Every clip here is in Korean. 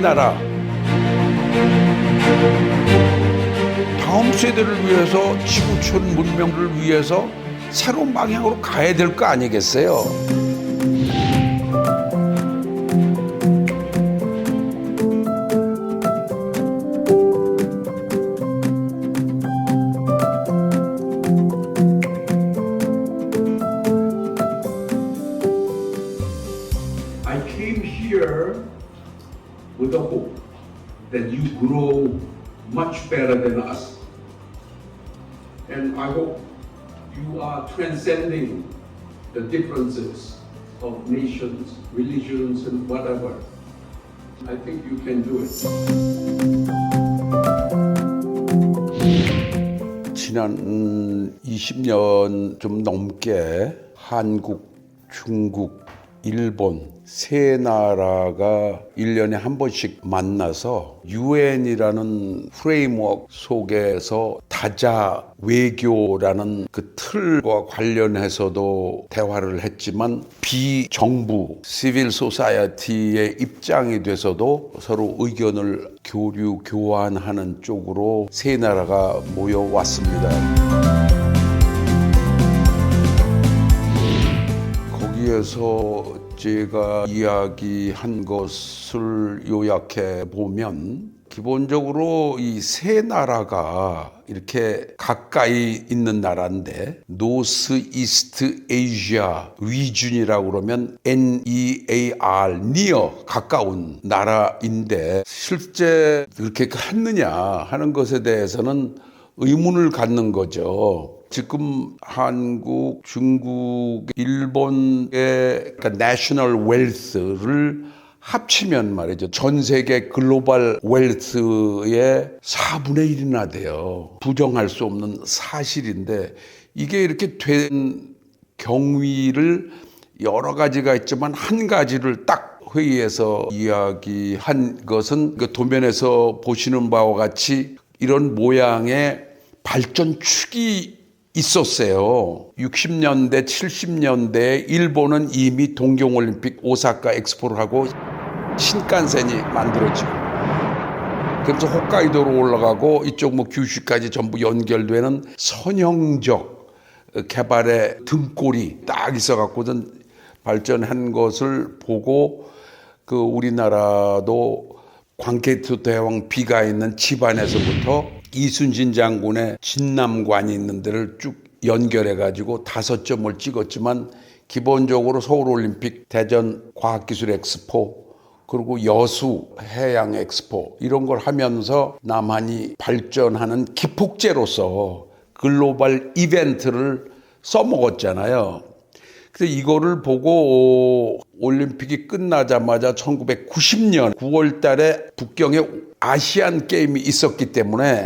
나라, 다음 세대를 위해서 지구촌 문명을 위해서 새로운 방향으로 가야 될 거 아니겠어요? I came here with the hope that you grow much better than us. And I hope you are transcending the differences of nations, religions, and whatever. I think you can do it. 지난 20년 좀 넘게 한국, 중국, 일본 세 나라가 1년에 한 번씩 만나서 UN이라는 프레임워크 속에서 다자 외교라는 그 틀과 관련해서도 대화를 했지만 비정부, 시빌 소사이어티의 입장이 돼서도 서로 의견을 교류, 교환하는 쪽으로 세 나라가 모여왔습니다. 거기에서 제가 이야기한 것을 요약해 보면 기본적으로 이 세 나라가 이렇게 가까이 있는 나라인데 노스 이스트 아시아 리준이라고 그러면 NEAR, near, 가까운 나라인데 실제 그렇게 했느냐 하는 것에 대해서는 의문을 갖는 거죠. 지금 한국, 중국, 일본의 그러니까 내셔널 웰스를 합치면 말이죠. 전 세계 글로벌 웰스의 4분의 1이나 돼요. 부정할 수 없는 사실인데 이게 이렇게 된 경위를 여러 가지가 있지만 한 가지를 딱 회의에서 이야기한 것은 그 도면에서 보시는 바와 같이 이런 모양의 발전축이 있었어요. 60년대, 70년대에 일본은 이미 동경올림픽 오사카 엑스포를 하고 신칸센이 만들어지고 그래서 홋카이도로 올라가고 이쪽 뭐 규슈까지 전부 연결되는 선형적 개발의 등골이 딱 있어갖고는 발전한 것을 보고 그 우리나라도 광개토 대왕 비가 있는 집안에서부터 이순신 장군의 진남관이 있는 데를 쭉 연결해가지고 5점을 찍었지만 기본적으로 서울올림픽, 대전 과학기술 엑스포, 그리고 여수 해양 엑스포 이런 걸 하면서 남한이 발전하는 기폭제로서 글로벌 이벤트를 써먹었잖아요. 그래서 이거를 보고 올림픽이 끝나자마자 1990년 9월 달에 북경에 아시안 게임이 있었기 때문에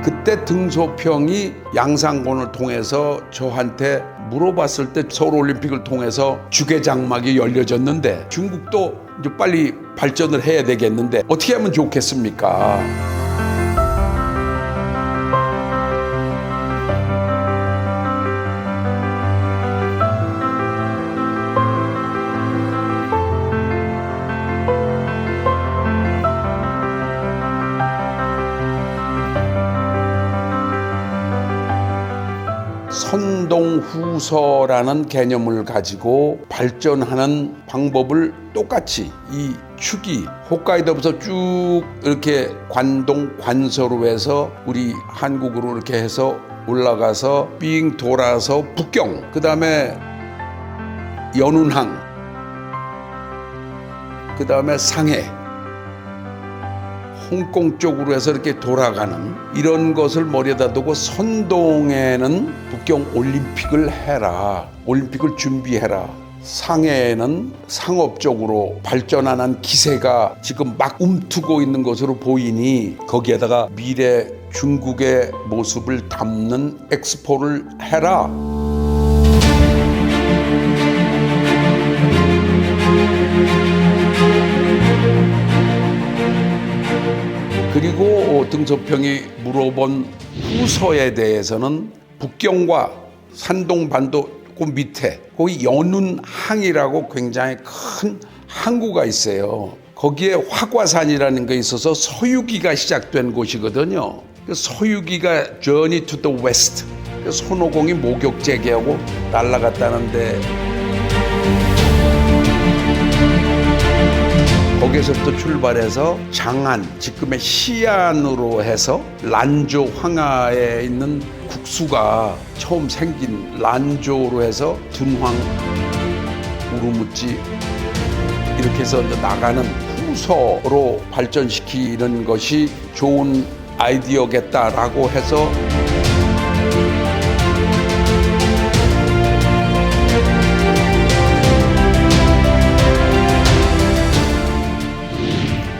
그때 등소평이 양상곤을 통해서 저한테 물어봤을 때 서울올림픽을 통해서 주계장막이 열려졌는데 중국도 이제 빨리 발전을 해야 되겠는데 어떻게 하면 좋겠습니까? 선동후서라는 개념을 가지고 발전하는 방법을 똑같이 이 축이 홋카이도부터 쭉 이렇게 관동 관서로 해서 우리 한국으로 이렇게 해서 올라가서 삥 돌아서 북경, 그 다음에 연운항, 그 다음에 상해, 홍콩 쪽으로 해서 이렇게 돌아가는 이런 것을 머리에다 두고 선동에는 북경 올림픽을 해라, 올림픽을 준비해라, 상해에는 상업적으로 발전하는 기세가 지금 막 움트고 있는 것으로 보이니 거기에다가 미래 중국의 모습을 담는 엑스포를 해라. 그리고 등소평이 물어본 후서에 대해서는 북경과 산동반도 그 밑에 거기 연운항이라고 굉장히 큰 항구가 있어요. 거기에 화과산이라는 게 있어서 서유기가 시작된 곳이거든요. 서유기가 Journey to the West, 손오공이 목욕 재개하고 날아갔다는데 거기서부터 출발해서 장안, 지금의 시안으로 해서 란조 황하에 있는 국수가 처음 생긴 란조로 해서 둔황, 우르무치 이렇게 해서 나가는 후서로 발전시키는 것이 좋은 아이디어겠다라고 해서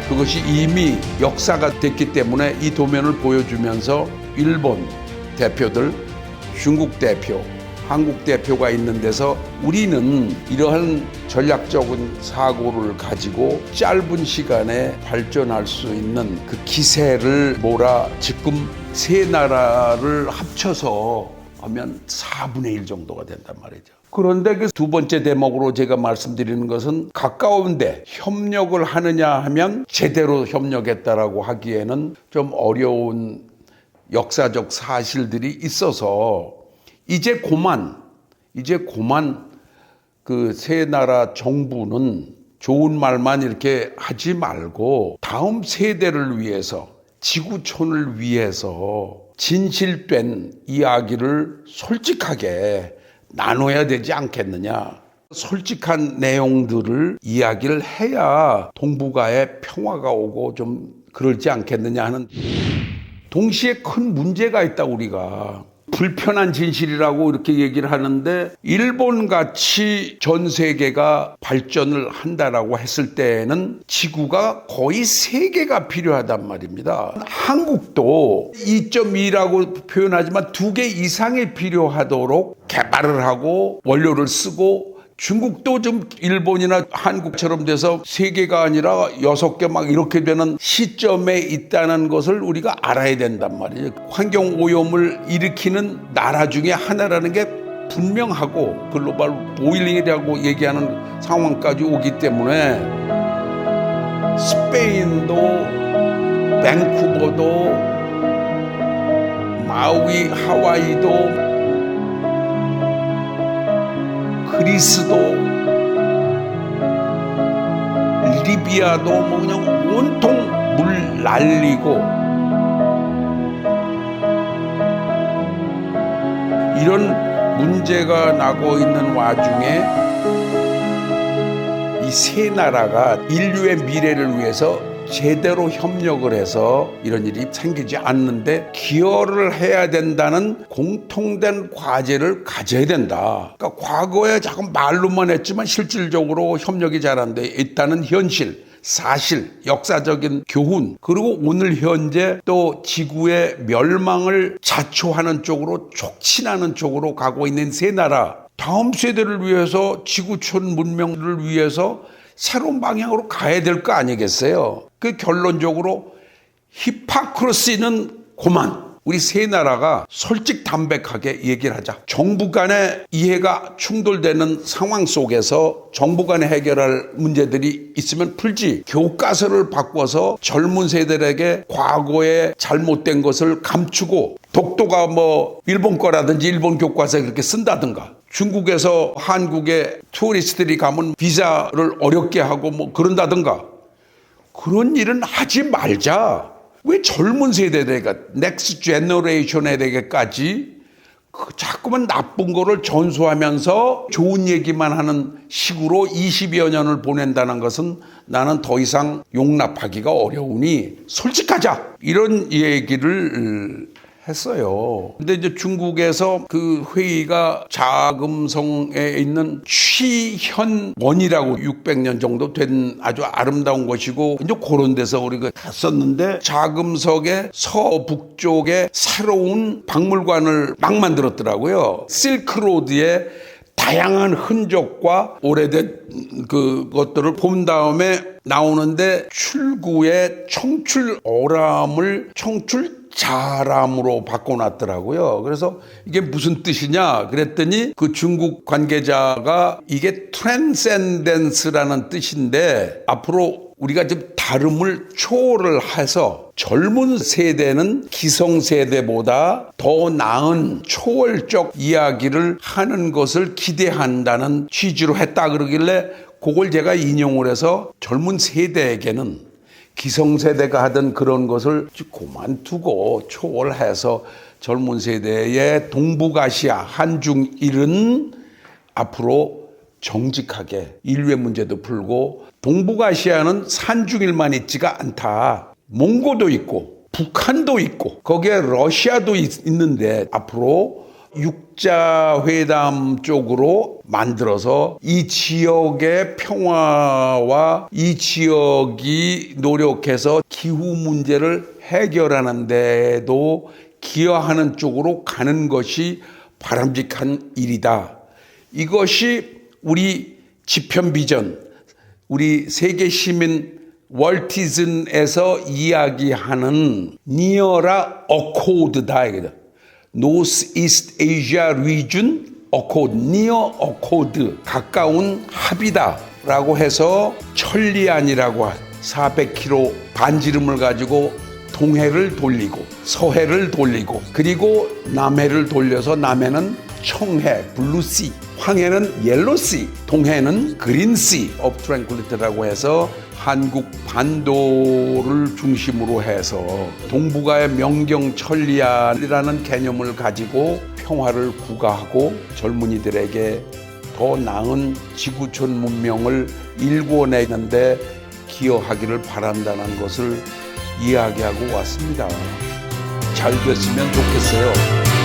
그것이 이미 역사가 됐기 때문에 이 도면을 보여주면서 일본 대표들, 중국 대표, 한국 대표가 있는 데서 우리는 이러한 전략적인 사고를 가지고 짧은 시간에 발전할 수 있는 그 기세를 몰아 지금 세 나라를 합쳐서 하면 4분의 1 정도가 된단 말이죠. 그런데 그 두 번째 대목으로 제가 말씀드리는 것은 가까운데 협력을 하느냐 하면 제대로 협력했다라고 하기에는 좀 어려운 역사적 사실들이 있어서 이제 고만 그 세 나라 정부는 좋은 말만 이렇게 하지 말고 다음 세대를 위해서 지구촌을 위해서 진실된 이야기를 솔직하게 나눠야 되지 않겠느냐. 솔직한 내용들을 이야기를 해야 동북아에 평화가 오고 좀 그러지 않겠느냐 하는 동시에 큰 문제가 있다. 우리가 불편한 진실이라고 이렇게 얘기를 하는데 일본같이 전 세계가 발전을 한다라고 했을 때는 지구가 거의 3개가 필요하단 말입니다. 한국도 2.2라고 표현하지만 2개 이상이 필요하도록 개발을 하고 원료를 쓰고 중국도 좀 일본이나 한국처럼 돼서 3개가 아니라 6개 막 이렇게 되는 시점에 있다는 것을 우리가 알아야 된단 말이에요. 환경오염을 일으키는 나라 중에 하나라는 게 분명하고 글로벌 보일링이라고 얘기하는 상황까지 오기 때문에 스페인도 밴쿠버도 마우이 하와이도 그리스도 리비아도 뭐 그냥 온통 물 날리고 이런 문제가 나고 있는 와중에 이 세 나라가 인류의 미래를 위해서 제대로 협력을 해서 이런 일이 생기지 않는데 기여를 해야 된다는 공통된 과제를 가져야 된다. 그러니까 과거에 자꾸 말로만 했지만 실질적으로 협력이 잘 안 돼 있다는 현실, 사실, 역사적인 교훈, 그리고 오늘 현재 또 지구의 멸망을 자초하는 쪽으로 촉진하는 쪽으로 가고 있는 세 나라, 다음 세대를 위해서 지구촌 문명을 위해서 새로운 방향으로 가야 될 거 아니겠어요? 그 결론적으로 히포크리시는 고만. 우리 세 나라가 솔직 담백하게 얘기를 하자. 정부 간의 이해가 충돌되는 상황 속에서 정부 간에 해결할 문제들이 있으면 풀지. 교과서를 바꿔서 젊은 세대에게 과거에 잘못된 것을 감추고 독도가 뭐 일본 거라든지 일본 교과서에 그렇게 쓴다든가 중국에서 한국에 투어리스트들이 가면 비자를 어렵게 하고 뭐 그런다든가 그런 일은 하지 말자. 왜 젊은 세대에게 넥스트 제너레이션에게까지 자꾸만 나쁜 거를 전수하면서 좋은 얘기만 하는 식으로 20여 년을 보낸다는 것은 나는 더 이상 용납하기가 어려우니 솔직하자 이런 얘기를 했어요. 근데 이제 중국에서 그 회의가 자금성에 있는 취현원이라고 600년 정도 된 아주 아름다운 곳이고 이제 그런 데서 우리가 갔었는데 자금석의 서북쪽에 새로운 박물관을 막 만들었더라고요. 실크로드에 다양한 흔적과 오래된 그것들을 본 다음에 나오는데 출구의 청출어람을 청출자람으로 바꿔놨더라고요. 그래서 이게 무슨 뜻이냐 그랬더니 그 중국 관계자가 이게 트랜센덴스라는 뜻인데 앞으로 우리가 좀 다름을 초월을 해서 젊은 세대는 기성세대보다 더 나은 초월적 이야기를 하는 것을 기대한다는 취지로 했다 그러길래 그걸 제가 인용을 해서 젊은 세대에게는 기성세대가 하던 그런 것을 그만두고 초월해서 젊은 세대의 동북아시아 한중일은 앞으로 정직하게 인류의 문제도 풀고 동북아시아는 산중일만 있지가 않다. 몽고도 있고 북한도 있고 거기에 러시아도 있는데 앞으로 육자회담 쪽으로 만들어서 이 지역의 평화와 이 지역이 노력해서 기후 문제를 해결하는 데도 기여하는 쪽으로 가는 것이 바람직한 일이다. 이것이 우리 지편 비전, 우리 세계 시민 월티즌에서 이야기하는 니어라 어코드다. North East Asia Region Accord, Near Accord, 가까운 합의다라고 해서 천리안이라고 400km 반지름을 가지고 동해를 돌리고 서해를 돌리고 그리고 남해를 돌려서 남해는 청해, 블루씨, 황해는 옐로씨, 동해는 그린씨, of Tranquility라고 해서 한국 반도를 중심으로 해서 동북아의 명경천리안이라는 개념을 가지고 평화를 부과하고 젊은이들에게 더 나은 지구촌 문명을 일궈내는데 기여하기를 바란다는 것을 이야기하고 왔습니다. 잘 됐으면 좋겠어요.